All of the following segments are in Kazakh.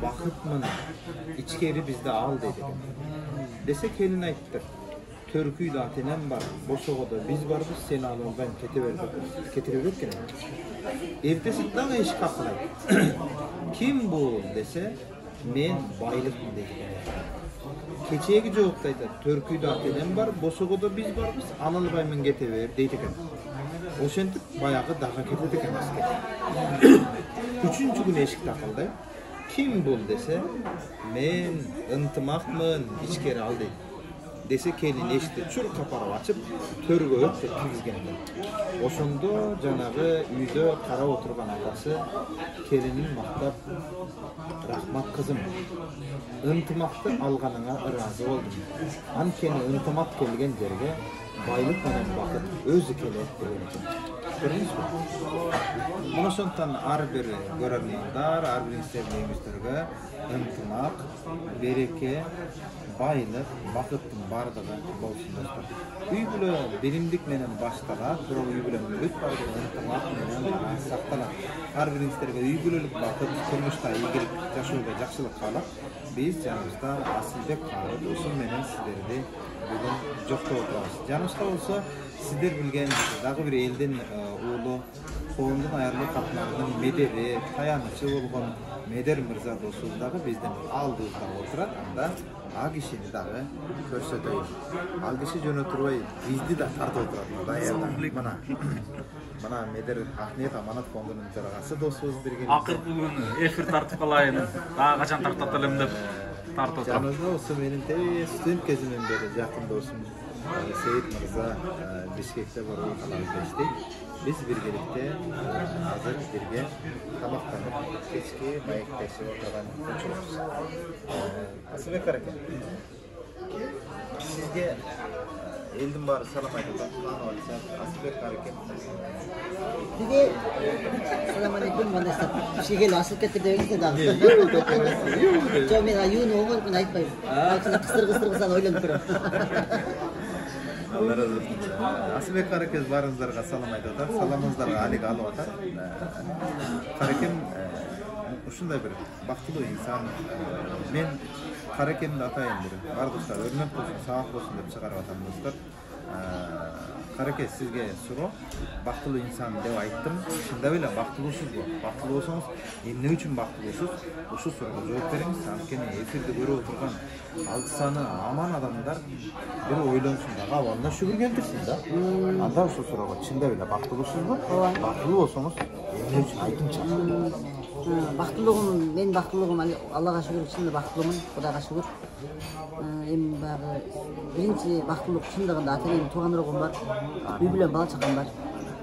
bakıtmın içkeri bizde al dedi. Dese kelin ayttık. Törküydü atenem var, Bosogo'da biz varız, seni alın ben ketirebilirken. Ertesi daha iş kapılay. Kim bu dese, men baylıkmı dedi. Keçegi cevaptaydı, Törküydü atenem var, Bosogo'da biz varız, Analıbay men getever deydi eken. O şentik bayağı daha ketedik eken. Üçüncü gün eşik takıldı. Kim bul dese, men ıntımakmın içkeri al deydi. Dese kelin eşikte çur kaparı açıp törgü öp de kirgizgenden. Oşondo janağı uyda kara oturgan atası kelinin maktap rahmat kızım. Intımaktı alganına razı oldum. Ankeni ıntımak kelgen jerge baylık menen bakıp özü kele ettiğin. Görünüz mü? Buna sontan ar bir görevliler, ar bir istediğimizlerge ıntımak, bereke, baylık, bakıttın bardağı bolsun dostlar. Üybülü bilimdik menen baştalar, bura üybülü mürit bardağı ıntımak menen saktalar. Ar bir istediğimizlerge üybülülük bakıp, kurmuşta iyilik, yaşıyorda jakşılık kalak. Biz canımızda Asılbek kalıp, olsun menen sizleri bugün jokta oturabız. Canımızda olsa sizler bilgen dağı bir elden oğlu Soğundun ayarlı kaplarının mederi, tayanıcı olgan Meder Mirza dostluğundağı bizden aldığında oturar, anda ağ kişini dağı körsöteyim. Ağ kişi jön oturvay, bizdi de tartı oturar. Mana Meder Ahmet Amanat Fondunun jaragası dostluğuz birgen. Akırkı günü efir tartıp kalayın, daha kaçan tartatalım dep tartı oturam. Canınızda olsun benim de student kezinden beri yakın dostum Seyit Mirza Bişkek'te var o kanal geçtik. Biz birlikte hazır birge tabaklanıp keçki mayıktaşı oturgan konuşuyoruz. Asılbek hareket. Sizge eldim bari salam aytılan Asılbek hareket. Bir de selamünaleyküm mandaslar. Bir şey gel asıl getirdiğiniz de daha. Çok men ayını olmadı mı aytmayın. Altına kısır kısan oylanıp duruyor. Allah razı olsun. Asılbek Karakez barınızlarga salam aytatar. Salamınızlarga alik alıp atar. Karakem uşunday bir baktılı insan. Men Karakem'de atayım derim. Var dostlar, örnek olsun, sağlık olsun dep çıkarıp atam dostlar. Karakez sizge soru. Baktılı insan dep ayttım. Şunda öyle baktılusuz bu. Baktılı olsanız, ne için baktılusuz? Uşu soruga cevap veriniz. Ankeni efirde göre oturgan altı sanı aman adamlar bir oylansın da havanına şükür geldirsin da. Anda uşu soruga içinde öyle baktılusuz bu. Baktılı olsanız, ne için aytım çağırın. Baktılığım, ben baktılığım Allah'a şükür içinde baktılığımın, Xudaga şükür. Birinci baktılıq şundagında ata-enем tuğanlarım var. Üy bilen bala çakam var.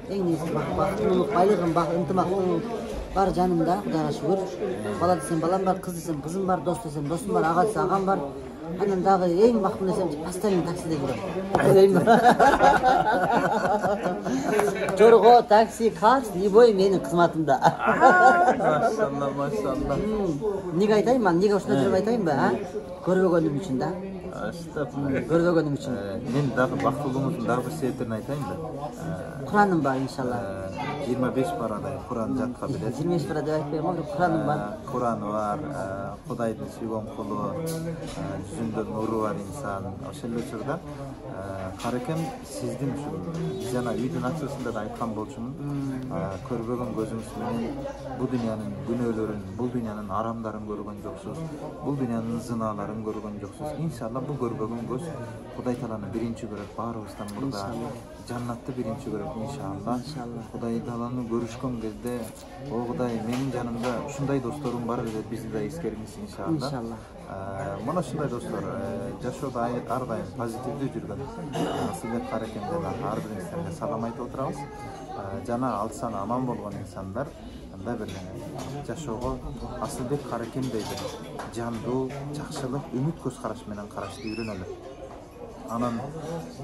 En iyisi baktılıq, baylığım, ıntımaqlığım var canımda, Xudaga şükür. Bala desem balam var, kız desem kızım var, dost desem dostum var, ağa desem ağam var. Anan dağı en baktım desem pastanın takside gidiyorum. Çorgo, taksi, kars, liboy menin kızmatımda. Maşallah maşallah. Niga aytayım ben, niga uşuna жүрүп aytayım ben, ha? Көрбөгөнүм үчүн да. Көрбөгөнүm үчүн. Men dağı baktılığımızın dağı bir sebeplerini aytayım da. Kur'an'ım var inşallah. 25 parada Kur'an jatka bilet. 25 para dep aytpayım ama Kur'an'ım var. Kur'an var, Xudaydın suygan kulu, yüzünde nuru var insan. Oşel uçurda Karakem sizdin şu jana üydün açısında da aytkan bolçumун. Körbөгөн gözüңüz menен bu dünyanın günöөлөрүn, bu dünyanın aramdарын көргөн жоксуз. Bu dünyanın zinaların görgөн жоксуз. İnşallah bu görбөгөн göz Xuday Taala'nı birinci görüp barыбыздан burada jannatты birinci görüp inşallah. Xuday Taala'nı görüşkön кезде o Xuday menin janımda ушундай досторум бар деп бизди да эскериңиз inşallah. İnşallah. Mana shunday do'stlar, jashooda har doim pozitivda yurgan Asılbek Karakem'den har bir insonga salom aytib o'tiramiz. Jana alsan aman bo'lgan insonlar anda bir jashooga Asılbek Karakem'dey bir janduu, жақшылық, ümit көз қараш менен қарашты үйрөнөлү. Anan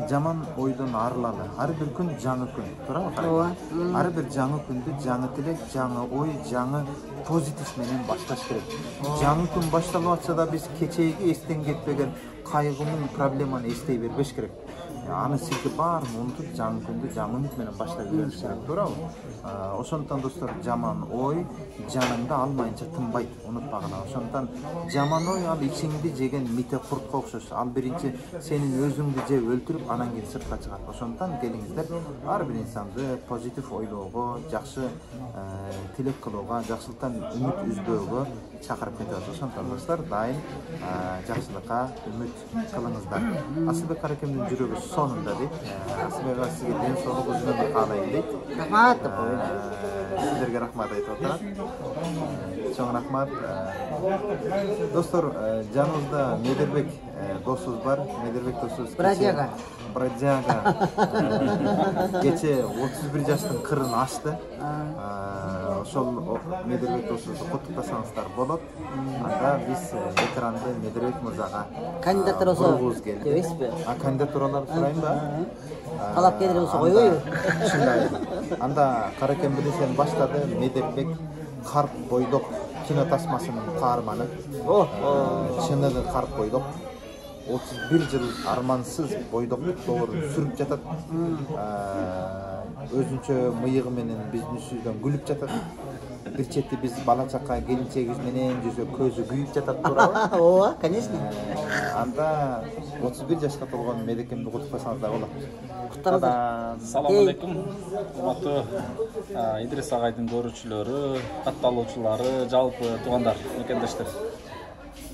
jaman oydan arlalı. Her bir gün жаңы күн. Турабы карайсың? Her bir жаңы күндү жаңы тилек, жаңы ой, жаңы позитив менен башташ керек. Жаңы күн башталып атса да биз кечеги эстен кетпеген кайгынын, проблеманы эстей бербеш керек. аны силки баарын унутуп жаңы күндү жаңы үмүт менен баштап жүрүш керек, туурабы? Ошондуктан достор, жаман ой жаныңды алмайынча тынбайт, унутпагыла. Ошондуктан жаман ой ал ичиңди жеген мите куртко окшош. Ал биринчи сенин өзүңдү жеп өлтүрүп, анан кийин сыртка чыгат. Ошондуктан келиңиздер, ар бир инсанды позитив ойлоого, жакшы тилек кылууга, жакшылыктан үмүт үзбөөгө чакырып кетебиз. Ошондуктан достор, дайым жакшылыкка үмүт кылыңыздар. Асылбек Каракемдин жүрөгү сонунда дейт. Асылбек ага сизге ден соолук, uzun ömür каалайм дейт. Рахмат деп коеюн. Сиздерге рахмат айтып атат. Чоң рахмат. Достор, жаныбызда Медербек досубуз бар. Медербек досубуз Бродяга. Кече 31 жаштын кырын ачты. Ошол Медербек досубузду куттуктасаңыздар болот. Анда биз экранды Медербек мырзага Кандидатура болсо дебейсизби? Кандидатураларды сурайынбы? Талапкерлер болсо койбойбу? Ушундай. Анда Каракен билесен баштады. Медербек Карп бойдок кино тасмасынын каарманы. Чыныгы Карп бойдок. 31 жыл армансыз бойдок доорун сүрүп жатат. Өзүнчө мыйыгы менен биздин үстүбүздөн күлүп жатат. Бир чети биз бала чакка келинчегибиз менен жүзө көзү күйүп жатат, туурабы? Ооба, конечно. Анда 31 жашка толгон Медекемди куттуктасаңыздар болот. Куттуктаңыздар. Салам алейкум. Урматтуу Идрис агайдын көрүүчүлөрү, катталуучулары, жалпы туугандар, мекендештер.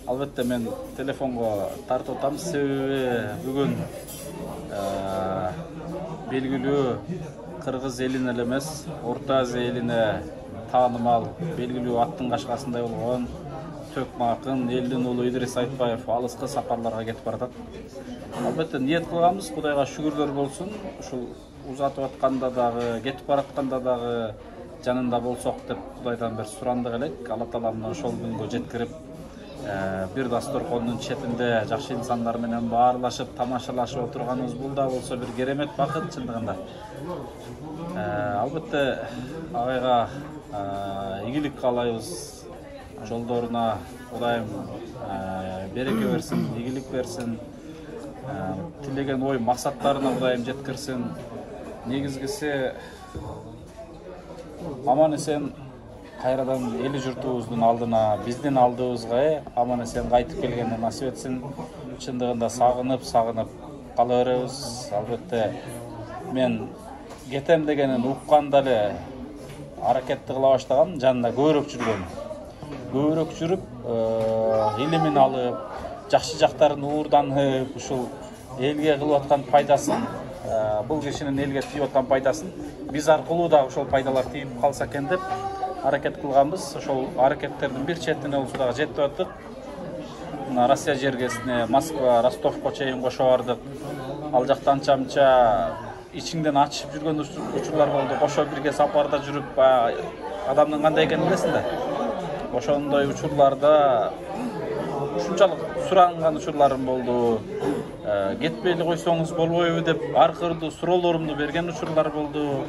Албетте мен телефонго тартып атам, себеби бүгүн белгилүү кыргыз элине эле эмес, Орто Азия элине таанымал, белгилүү аттын кашкасындай болгон төкмө акын элдин уулу Идрис Айтбаев алыскы сапарларга кетип баратат. Албетте ниет кылганбыз, Кудайга шүгүрлөр болсун. Ушул узатып атканда дагы, кетип баратканда дагы жанында болсок деп Кудайдан бир сурандык элек. Алла Таалам ошол күнгө жеткирип, бир дасторкондун четинде жакшы инсандар менен баарлашып, тамашалашып отурганыбыз бул да болсо бир керемет бакыт чындыгында. Албетте агайга ийгилик каалайбыз. Жолдоруна Кудайым береке берсин, ийгилик берсин. Тилеген ой максаттарына Кудайым жеткирсин. Негизгиси аман эсен кайрадан эли журтубуздун алдына, биздин алдыбызга аман эсен кайтып келгенди насип этсин. Чындыгында сагынып кала беребиз. Албетте мен кетем дегенин укканда эле аракетти кыла баштагам, жанында көбүрөөк жүрүп, илимин алып, жакшы жактарын уурданып, ушул элге кылып аткан пайдасын, бул кишинин элге тийип аткан пайдасын биз аркылуу да ошол пайдалар тийип калса экен деп аракет кылганбыз. Ошол аракеттердин бир четине болсо дагы жетип аттык. Россия жергесине, Москва, Ростовко чейин кошо бардык. Ал жакта анча-мынча ичиңден ачышып жүргөн учурлар болду. Кошо бирге сапарда жүрүп, адамдын кандай экенин билесиң да. Ошондой учурларда ушунчалык суранган учурларым болду. Кетпей эле койсоңуз болбойбу деп аркырдуу суроолорумду берген учурлар болду.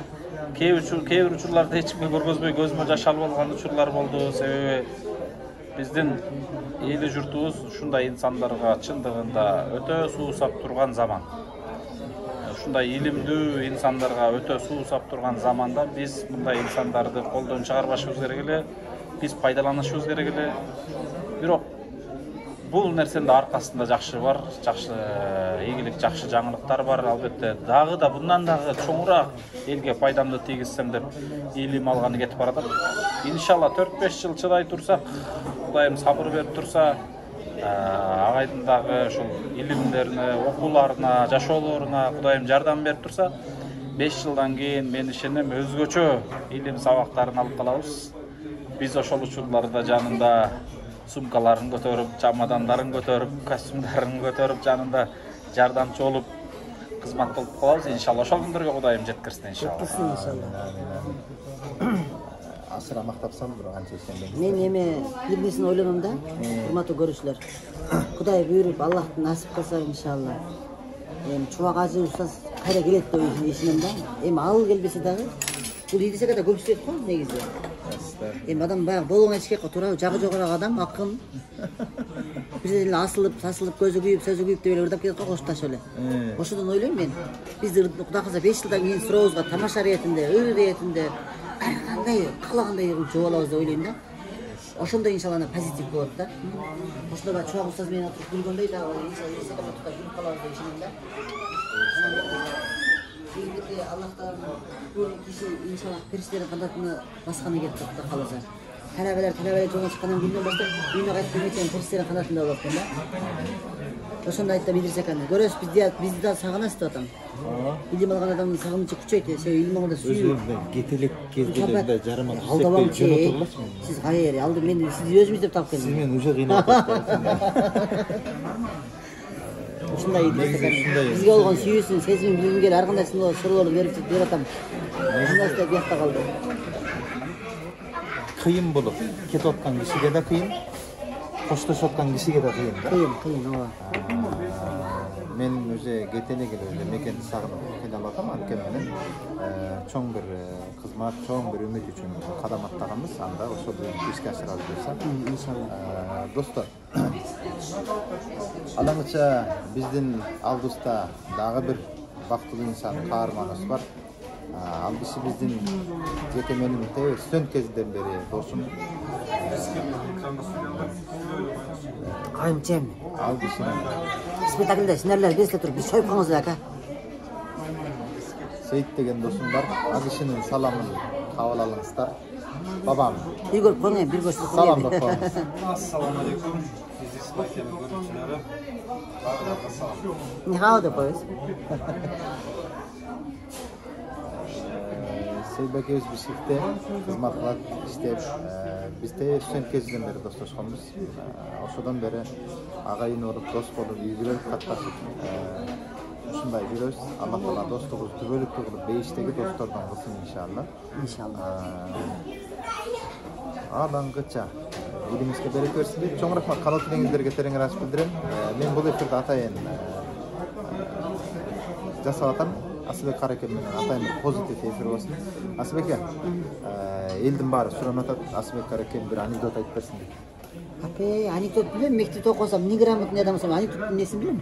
Кээ бир учурларда эч кимге көргөзбөй көзүмө жаш алып алган учурлар болду. Себеби биздин эли журтубуз ушундай инсандарга чындыгында өтө суусап турган заман. Ушундай илимдүү инсандарга өтө суусап турган заманда биз мындай инсандарды колдон чыгарбашыбыз керек эле, биз пайдаланышыбыз керек эле. Бирок бул нерсенин аркасында жакшы бар, жакшы ийгилик, жакшы жаңылыктар бар. Албетте дагы да bundan дагы чоңураак элге пайдамды тийгизсем деп илим алганы кетип баратат. Иншалла 4-5 жыл чыдай турсак, Кудайым сабыр берип турса, агайдын дагы ушул илимдерине, окууларына, жашоолоруна Кудайым жардам берип турса, 5 жылдан кийин мен ишенем өзгөчө илим сабактарын алып калабыз. Биз ошол учурларда жанында сумкаларын көтөрүп, чамадандарын көтөрүп, костюмдарын көтөрүп, жанында жардамчы болуп кызмат кылып калабыз. Иншалла ошол күндөргө Кудайым жеткирсин иншалла. Асыра мактапсам бирок анча ишенбейм. Мен эми бир нерсени ойлоном да, урматтуу көрүүчүлөр. Кудай буйруп, Аллахтын насип кылса иншалла. Эми Чубак ажы устаз кайра келет деп ишенем да. Эми ал келбесе дагы бул Идисеге да көп иштейт го негизи. Эми адам баягы болгон эчкек туура жагы жогорак адам акын. Бирден эле асылып, сасылып, көзү күйүп, сөзү күйүп деп эле ырдап кетет го кошташ эле. Ошодон ойлойм мен. Бизди Кудай кылса 5 жылдан кийин сурообузга тамаша иретинде, ыр иретинде ар кандай каалагандай жооп алабыз деп ойлойм да. Ошондой иншалла позитив болот да. Ошондо баа чоң устаз менен отуруп күлгөндөй дагы иншалла секретарда күлүп калабыз деп ишенем да. Birlikte Allah'tan bu kişi inşallah perişlerin kanatını baskana getirip de kalacak. Terabeler çoğuna çıkanan günden başta düğüne kaçtığım perişlerin kanatında olur da. Oşanda ayıtta bilirsek anne. Görüyoruz biz de sağınası da adam. Bilim algan adamın sağınıcı küçüğüydü. Şey ilim alganda suyu. Özürüm getelik gezdilerinde jarıma Aldabam düşsek de oturmaz mı? Siz hayır aldım ben sizi özümüz de tap Siz geldim. men uca kıynatıp Ушундай бизге болгон сүйүүсүн сезимин билгим келип ар кандай суроолорду берип атам. Ушундай да биякта калды. Kıyın bulup ketip aткан kişiге de kıyın, koşturup aткан kişiге de kıyın. Кыйын, ооба. Men öze getelik öze mekendi sağınıp kıynalatам ankem menen çoğun bir kızmat, çoğun bir ümit üçün kadam attağımız anda ошол ишке ашырабыз десем. İnşallah. Dostlar, Adamıça bizdin aldığızda dağı bir baktlı insan kahramanımız var. Al kişi bizdin yetemenin son kezden beri dostum. Kayınçem. Al kişinin Spektaklde sinerler bizle turup biz soyup kalmaz ya ka. Seyit degen dostum var. Al kişinin salamını kabul alınızlar. Babam. Bir görüp koymayın, bir görüp Salam koymayın. bakalım. Assalamualaikum. Biz İsmail görüntüleri. Bağlarına salam. Ne hava da koyuz? Seybekemiz bir şekilde hizmet kılat isteyip biz de son kezden beri dostlaşmamız. Oşodan beri ağayın olup dost olup yüzüler katlaşıp şunday yürüyoruz. Allah Allah dostluğumuz tübölük kılıp beyişteki dostlardan kılsın inşallah. İnşallah. Alangıça elimizde berek versin deyip çoğun rahmat kanal tilingizlerge tereŋ açıp bildiren. Men bu efirde atayın jasap Asılbek Karakem menen atayın pozitif efir olsun. Asılbek ya, eldin bari suran atat Asılbek Karakem bir anekdot ayıp versin deyip. Ape, anekdot bilmem, mektep okosam, negramotный adam olsam, anekdotun nesini bilmem.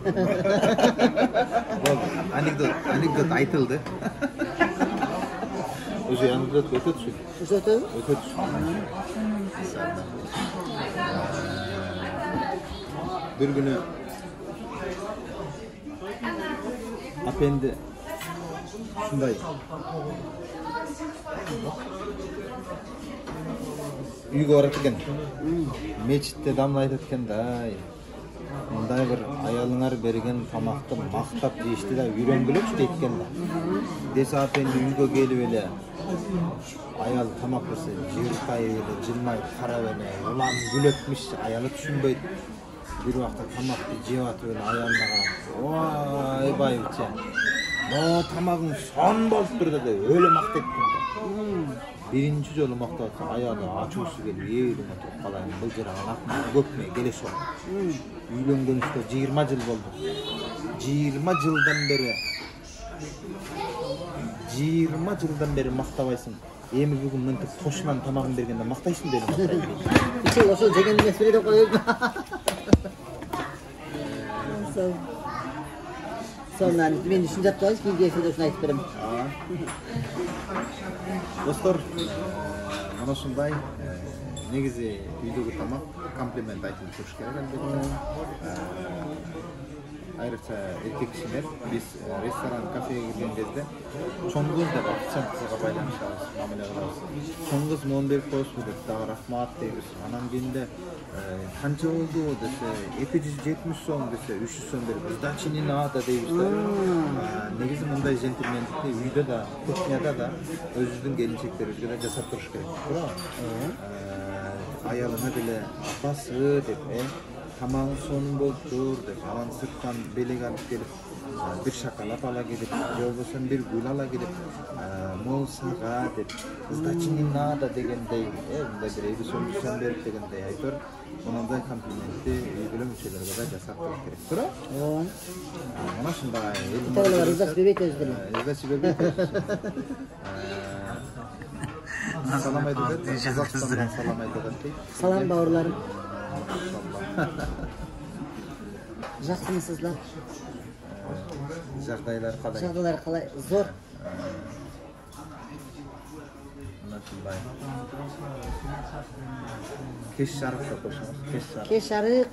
Anekdot aytıldı. Öze anekdot öte düşün. Öte mi? Öte düşün. Bir günü apendi şunday uyga barat eken mechitте damlayt etken da мындай bir ayalыңар берген тамакты мактап жешти да үйрөнгүлөчү дейт экен да. Десе апенди үйгө келип эле ayal тамак берсе жыртайып эле жылмайып карап эле улам күлөтмүш аялы түшүнбөйт. Bir vakta tamakты жеп атып эле аялына карап ой байбиче mo tamagың son болуп турду деп өлө мактап экен. Birinci жолу мактап атса аялы ачуусу келип ээлиме туруп калайын бул жараган акмак көпме келеш ол. Үйлөнгөнүбүзгө 20 жыл болду. 20 жылдан бери мактабайсың. Эми бүгүн мынтип кошунан тамагын бергенде мактайсың дедим. İçin ошол жеген эмес беле деп коёбуз. Сонан мен үчүн жатпайбыз, кийинки эфирде ушуну айтып берем. Достор, mana ушундай негизи үйдөгү тамак комплимент айтылып туруш керек албетте. Айрыкча эркек кишилер биз ресторан, кафеге кирген кезде чоң кыз деп официант кызга байланышабыз, мамиле кылабыз. Чоң кыз моун берип коесузбу деп дагы рахмат дейбиз. Анан кийинде канча болду десе 270 сом десе 300 сом берип сдачи надо дейбиз да. Негизи мындай жентилмендикти үйдө да, кухняда да өзүбүздүн келинчектерибизге да жасап туруш керек. Туурабы? Аялына деле апасы деп, тамагы сонун болуптур деп, анан сырттан белек алып келип, bir şokolad ала келип, же болбосо bir gül ала келип, мол сага деп, сдачи не надо дегендей, мындай бир 50 сом берип дегендей айтор. Мындай комплиментти үй-бүлө мүчөлөргө да жасап туруш керек. Туура? Ооба. Мына ушундай Италиялар ызас бербейт өзү деле. ызас бербейт. Salam aytып Diyeceğiz biz de. Қазақстандан salam aytып Salam bауырларым. Maşallah. Жақсымысыздар? Жағдайлар қалай? Жағдайлар қалай? Зор. Nasılday? Kеш жарық жоқ қойшыңыз. Kеш жарық. Кеш жарық.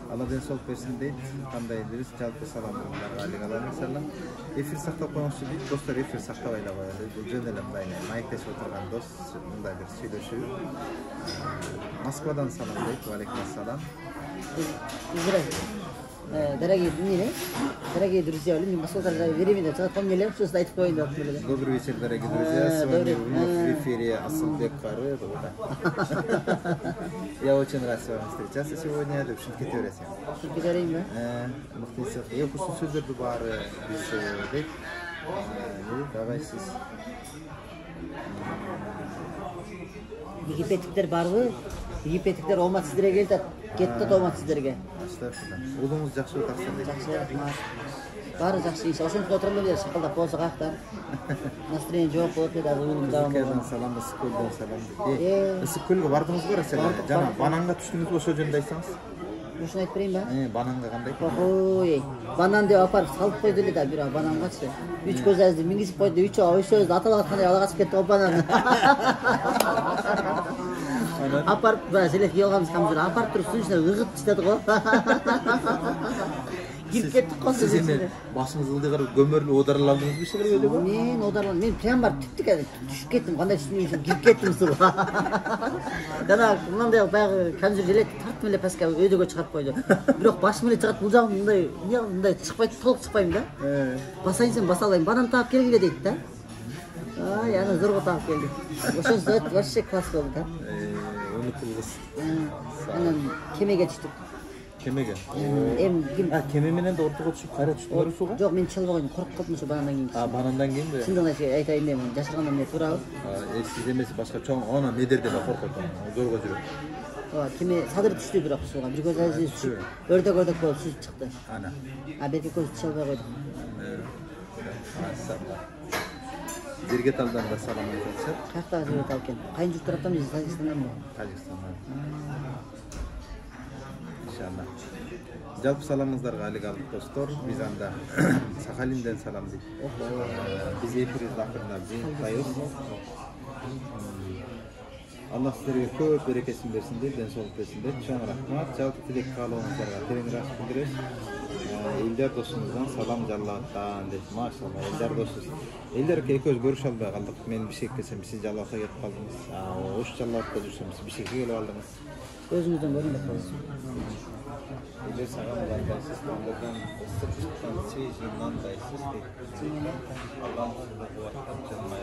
Алла денсаулық берсін дейді. Қандай дұрыс жалпы саламдарға алейкум иншалла. Эфир сақтап қойыңызшы дейді. Достар эфир сақтап айда қояды. Жөн эле мындай майктешип отырған дос мындай бир сүйлөшүү. Москвадан салам дейт. Алейкум ассалам. Дорогие друзья, мен Москвада временно помнили, что стоит в войне. Добрый вечер, дорогие друзья. С вами в эфире Асылбек Кары. Я очень рад с вами встречаться сегодня. Любшин кетересен. Кетерейин ба? Мыктысы. Кусу сөздөрдү баары биз дейт. Давай сиз. Египеттіктер барбы? Египеттіктер омат сіздерге келді, кетті омат сіздерге. Ұлыңыз жақсы өтақсын дейді. Жақсы рахмат. Бары жақсы еш. Ошондо отырмын деп шақылдап болса қаяқтан. Настроение жоқ болып еді, аз ойым давам Ысыкөлдөн салам, Ысыкөлдөн салам дейді. Ысыкөлгө бардыңыз ба силер? Жана бананга түштүңүз ошо жөнүндө айтсаңыз. Ошону айтып берейин ба? Бананга кандай? Ой, банан деп апарып салып койду эле да, бирок банангачы. 3 көз азды мингизип койду, 3 өзү аталып аткандай ала качып кетти банан. Апарып селекке алганбыз камзыр, апарып туруп суун ичине ыгып таштады го. Кирип кеттик го Сиз эми башыңыз ылдый кырып көмөрлүү оодарландыңызбы ишелер өлүбү? Мен оодарландым. Мен прям барып түптүк түшүп кеттим. Кандай түшүнүм, кирип кеттим суга. Жана мындай баягы камзыр желек тарттым эле паска өйдөгө чыгарып койду. Бирок башым эле чыгат, бул жагым мындай чыкпайт, толук чыкпайм да. Басайын сен баса алайын. Банан таап келгиле дейт да. Ай, аны зорго таап келди. Ошонусу вообще класс болду да. Унутулгус. Анан кемеге түштүк. Кемеге? Ким? Кеме менен да ортого түшүп кайра түштүңөр сууга? Жок, мен чылбай койдум, коркуп калдым ошо банандан кийин. Банандан кийинби? Чындыгын айтайын мен жашыргандан эмне туурабы? Сиз эмес башка чоң ана недерден коркот. Зорго жүрөт. Кеме садыр түштү бирок сууга. Бир көз азы түшүп, өрдөк болуп сүзүп чыкты. Ана. Берки көз түшө албай койдук. Жерге талдан да салам айтасыздар. Каяктагы жерге тал экен? Кайын журт тараптан биз Тажикстанданбы? Тажикстандан. İnşallah. Жалпы саламыңыздарга алейкум достор. Биз анда Сахалинден салам дейт. Биз эфирибизди акырындап жыйынтпайбыз. Алла силерге көп берекесин берсин дейт, денсаулык берсин дейт. Чоң рахмат. Жалпы тилек каалооңуздарга терең рахмат билдиребиз. Элдер досумуздан салам Жаллаттан дейт. Машалла, элдер досубуз. Элдерке экөөбүз көрүшө албай калдык. Мен Бишкекке келсем, сиз Жаллатка кетип калдыңыз. Ош Жаллатта жүрсөм, сиз Бишкекке келип алдыңыз. Өзүңүздөн көрүнбөй калдыңыз. Элдер сага мындайсыз, андырдан ысык чыккан свежий нандайсыз дейт. Алла кубаттап